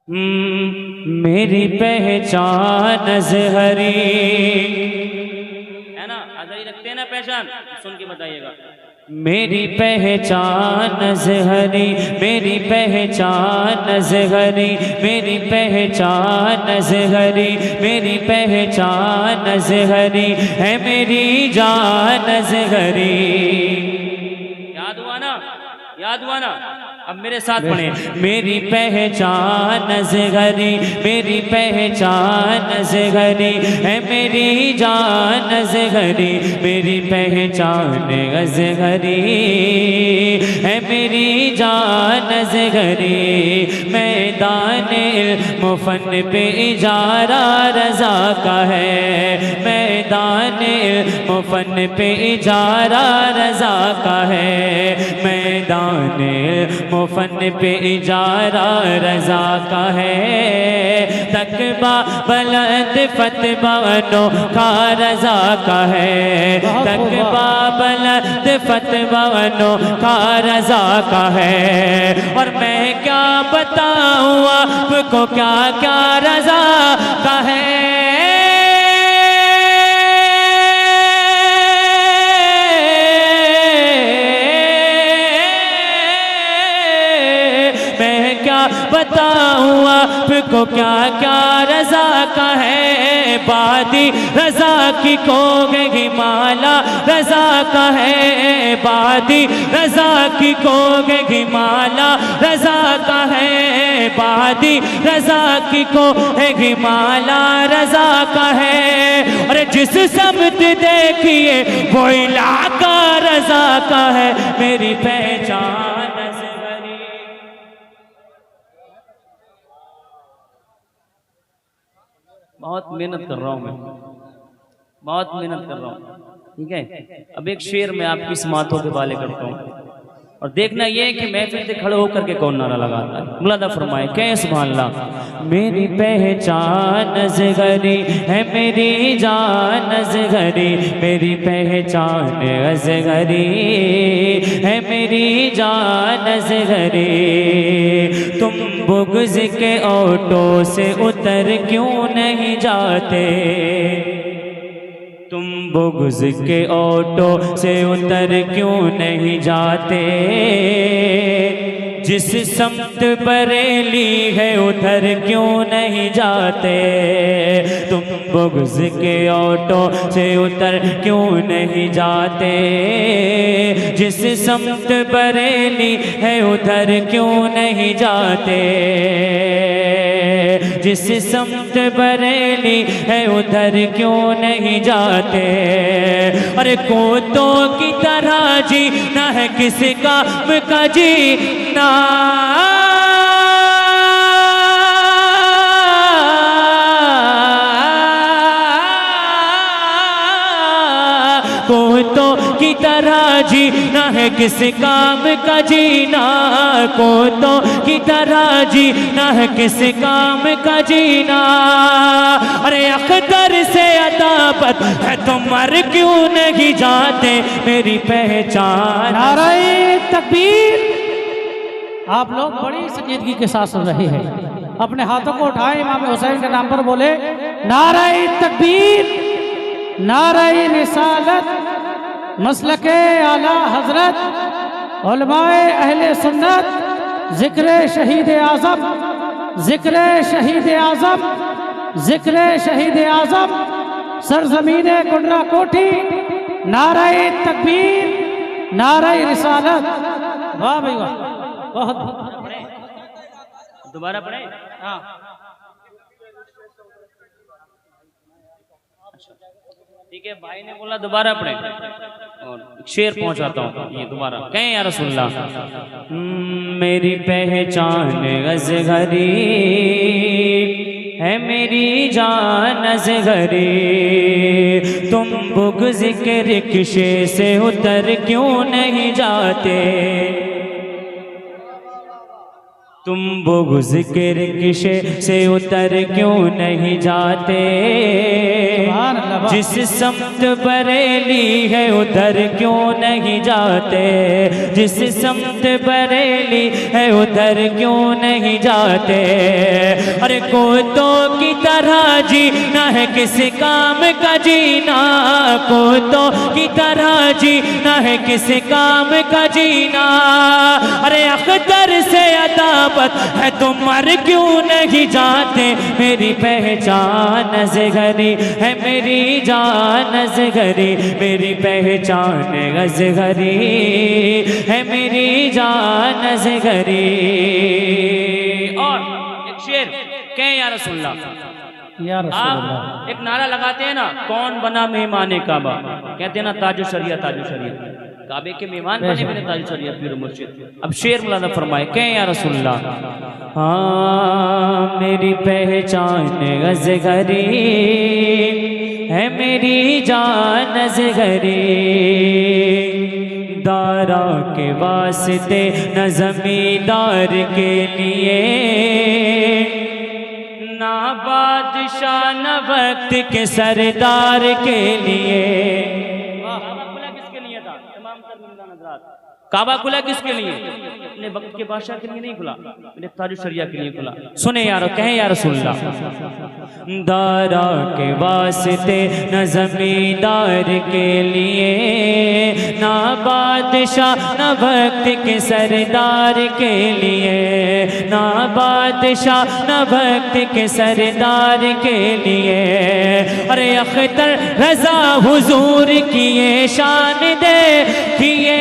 मेरी पहचान अज़हरी है ना, अज़हरी रखते हैं ना पहचान, सुन के बताइएगा। मेरी पहचान अज़हरी, मेरी पहचान अज़हरी, मेरी पहचान अज़हरी, मेरी पहचान अज़हरी है, मेरी जान अज़हरी। याद हुआ ना, याद हुआ ना? अब मेरे साथ पढ़े। मेरी पहचान अज़हरी, मेरी पहचान अज़हरी है, मेरी जान अज़हरी, मेरी पहचान अज़हरी है, मेरी जान अज़हरी। मैदान मुफन पे इजारा रज़ा का है, मैदान मुफन पे इजारा रज़ा का है, मैदान मुफन पे इजारा रज़ा का है। तकबा बुलंद फतवा अनोखा रज़ा का है, तकबा बुलंद फतवा अनोखा रज़ा का है। और मैं क्या बताऊँ आपको क्या क्या रज़ा का है। बताऊँ आपको क्या क्या रज़ा का है। बादी रज़ा की कोगे माला रज़ा का है, बादी रज़ा की कोगे माला रज़ा का है, बादी रज़ा की कोगे माला रज़ा का है। और जिस समत देखिए वो इलाका रज़ा का है, मेरी पहचान बहुत मेहनत कर रहा हूँ मैं, बहुत मेहनत कर रहा हूँ। ठीक है, अब एक शेर में आपकी समातों के वाले करता हूँ और देखना ये है कि महफिल से खड़े होकर के कौन नारा लगाता है। मुलादा फरमाए कह सुभान अल्लाह। मेरी पहचान अज़हरी है, मेरी जान अज़हरी, मेरी पहचान अज़हरी है, मेरी जान अज़हरी। तुम बुग़्ज़ के ऑटो से उतर क्यों नहीं जाते, तुम बुग़्ज़ के ऑटो से उतर क्यों नहीं जाते। जिस समत बरेली है उधर क्यों नहीं जाते, तुम बुग़्ज़ के ऑटो से उतर क्यों नहीं जाते। जिस समत बरेली है उधर क्यों नहीं जाते, जिस समत बरेली है उधर क्यों नहीं जाते। अरे कोतों की तरह जीना है किसी काम का जीना, कोतों की तरह जीना है किस काम का जीना, कोतों की तरह जीना है किस काम का जीना। अरे अख्तर से अदाबत है तो मर क्यों नहीं जाते, मेरी पहचान। नारे तकबीर। आप लोग बड़ी संजीदगी के साथ सुन रहे हैं, अपने हाथों को उठाएं, इमाम हुसैन के नाम पर बोले नारे तकबीर, नारे रिसालत, मसलके आला हजरत, उलमाए अहले सुन्नत, जिक्र शहीद आज़म, जिक्र शहीद आज़म, जिक्र शहीद आज़म, सरजमीन कुंडरा कोठी, नारे तकबीर, नारे रिसालत। वाह भाई वाह, बहुत दोबारा पढ़े। हाँ ठीक है, भाई ने बोला दोबारा पढ़े और शेर पहुंचाता हूँ ये दोबारा कहें या रसूलुल्लाह। मेरी पहचान अज़हरी है, मेरी जान अज़हरी, तुम बुग़्ज़ के रिक्शे से उतर क्यों नहीं जाते, तुम बुग़्ज़ के रिक्शे से उतर क्यों नहीं जाते। जिस समत बरेली है उधर क्यों नहीं जाते, जिस समत बरेली है उधर क्यों नहीं जाते। अरे कुत्तों की तरह जीना है किसी काम का जीना, कुत्तों की तरह जीना है किसी काम का जीना। अरे अख्तर से अदावत है तुम मर क्यों नहीं जाते, मेरी पहचान असगरी है मेरी जान असगरी, मेरी पहचान असगरी है मेरी जान असगरी। और एक शेर कहें या रसूलल्लाह, या रसूलल्लाह। आप एक नारा लगाते हैं ना, कौन बना मेहमान काबा, कहते हैं ना ताजो शरिया ताजो शरिया, काबे के मेहमान बने मैंने ताजो शरिया पीर मुर्शिद। अब शेर मौलाना फरमाए कहें या रसूलल्लाह, हाँ मेरी पहचान असगरी है मेरी जान असगरी, दारा के वास्ते न जमींदार के लिए, ना बादशाह न वक्त के सरदार के लिए। काबा खुला किसके लिए था? तमाम तरमीम हज़रात, काबा खुला किसके लिए? अपने वक्त के बादशाह के लिए नहीं खुला, अपने ताजो शरिया के लिए खुला। सुने यारो, कहें या रसूलल्लाह, दारा के वास्ते न जमींदार के लिए, ना बादशाह न वक्त के सरदार के लिए, ना बादशाह न वक्त के सरदार के लिए। अरे अख्तर रजा हुजूर की ये शान देखिए,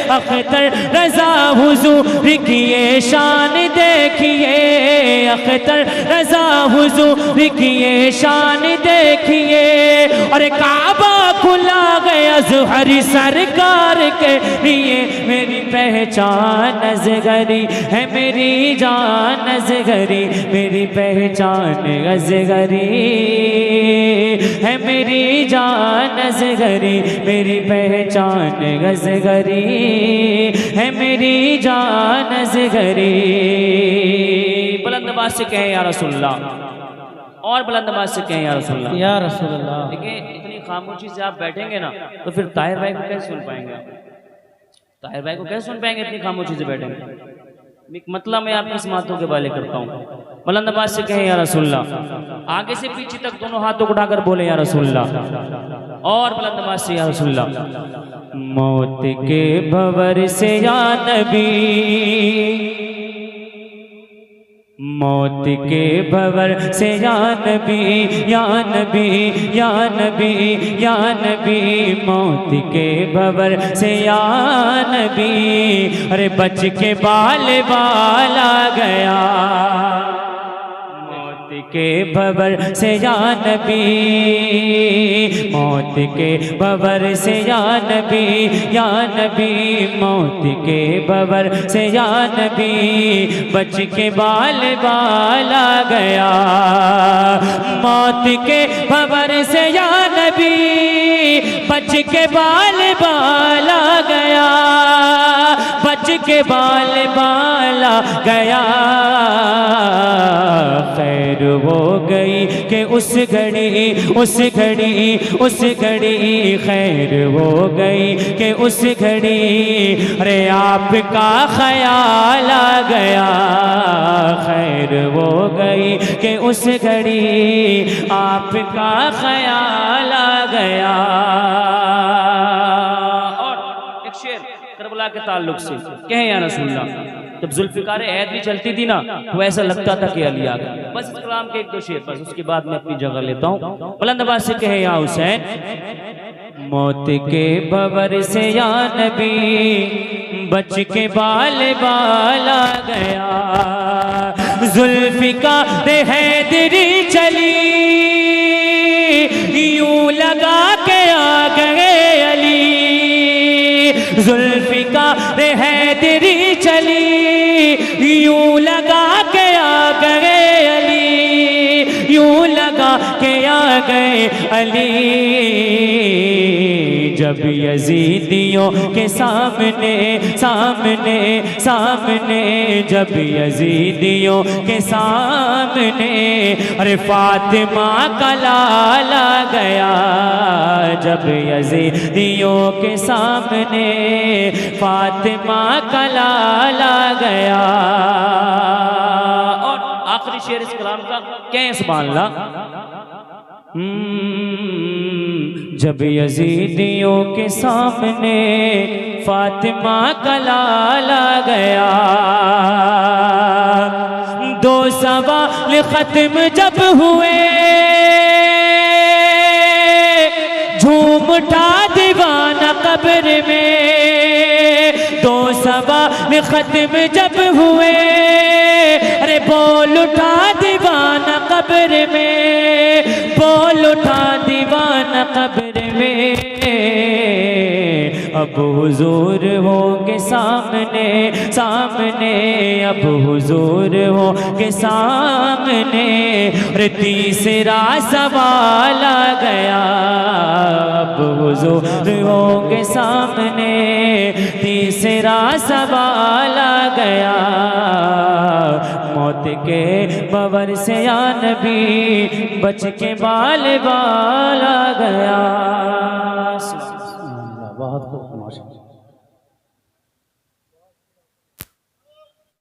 अख्तर रजा हुजूर की ये शान देखिए, अख्तर रजा हुजूर की ये शान देखिए। अरे काबा खुला गया ज़ुहरी सरकार के लिए, मेरी पहचान असगरी है मेरी जान असगरी, मेरी पहचान असगरी है मेरी जान असगरी, मेरी पहचान असगरी है मेरी जान असगरी। बुलंद आवाज से कहें या रसूलल्लाह, और बुलंद आवाज से कहें या रसूलल्लाह, या रसूलल्लाह। देखिए इतनी खामोशी से आप बैठेंगे ना तो फिर ताहिर भाई को कैसे सुन पाएंगे आप? ताहिर भाई को कैसे सुन पाएंगे इतनी खामोशी से बैठेंगे? एक मतलब मैं आपकी समातों के वाले करता हूँ। बुलंद आवाज से कहें या रसूलल्लाह, आगे से पीछे तक दोनों हाथों को उठाकर बोले या रसूलल्लाह, और बुलंद आवाज से या रसूलल्लाह। मौत के भंवर से या नबी, मौत के भंवर से या नबी, या नबी, या नबी, या नबी, मौत के भंवर से या नबी। अरे बच के बाल आ गया, मौत के भंवर से या नबी, मौत के भंवर से या नबी, या नबी, मौत के भंवर से या नबी, बच के बाल आ गया, मौत के भंवर से या नबी, बच के बाल आ गया, बच के बाल आ गया। खैर वो गई कि उस घड़ी, उस घड़ी, उस घड़ी, खैर वो गई कि उस घड़ी। अरे आपका ख्याल आ गया, खैर वो गई कि उस घड़ी, आपका ख्याल आ गया। और एक शेर करबला के ताल्लुक से कहें या रसूलल्लाह, जब जुल्फिकार ऐद भी चलती थी ना तो ऐसा लगता था कि अली आ गया। बस इस कलाम के एक दो शेर, बस उसके बाद मैं अपनी जगह लेता हूँ। बुलंद आवाज से कहे या हुसैन, मौत के भंवर से या नबी, बच के बाल आ गया, जुल्फिकार हैदरी चली, यूं लगा के आ गए अली, जुल्फिकार हैदरी चली, यूं लगा के आ गए अली, यूं लगा के आ गए अली। जब यजीदियों के सामने सामने सामने जब यजीदियों के सामने अरे फातिमा का लाला गया जब यजीदियों के सामने फातिमा का लाला गया। और आखिरी शेर इस कलाम का क्या है सुभान अल्लाह। जब यजीदियों के सामने फातिमा का लाला गया दो सवाल खत्म जब हुए झूम उठा दीवाना कब्र में दो सवाल खत्म जब हुए अरे बोल उठा दीवाना कब्र में बोल उठा दीवाना कब्र में अब हुजूर होंगे सामने सामने अब हुजूर होंगे सामने अरे तीसरा सवाल आ गया अब हुजूर होंगे सामने तीसरा सवाल आ गया मौत के बवर से या नबी बच के बाल बाल आ गया। बहुत खूब।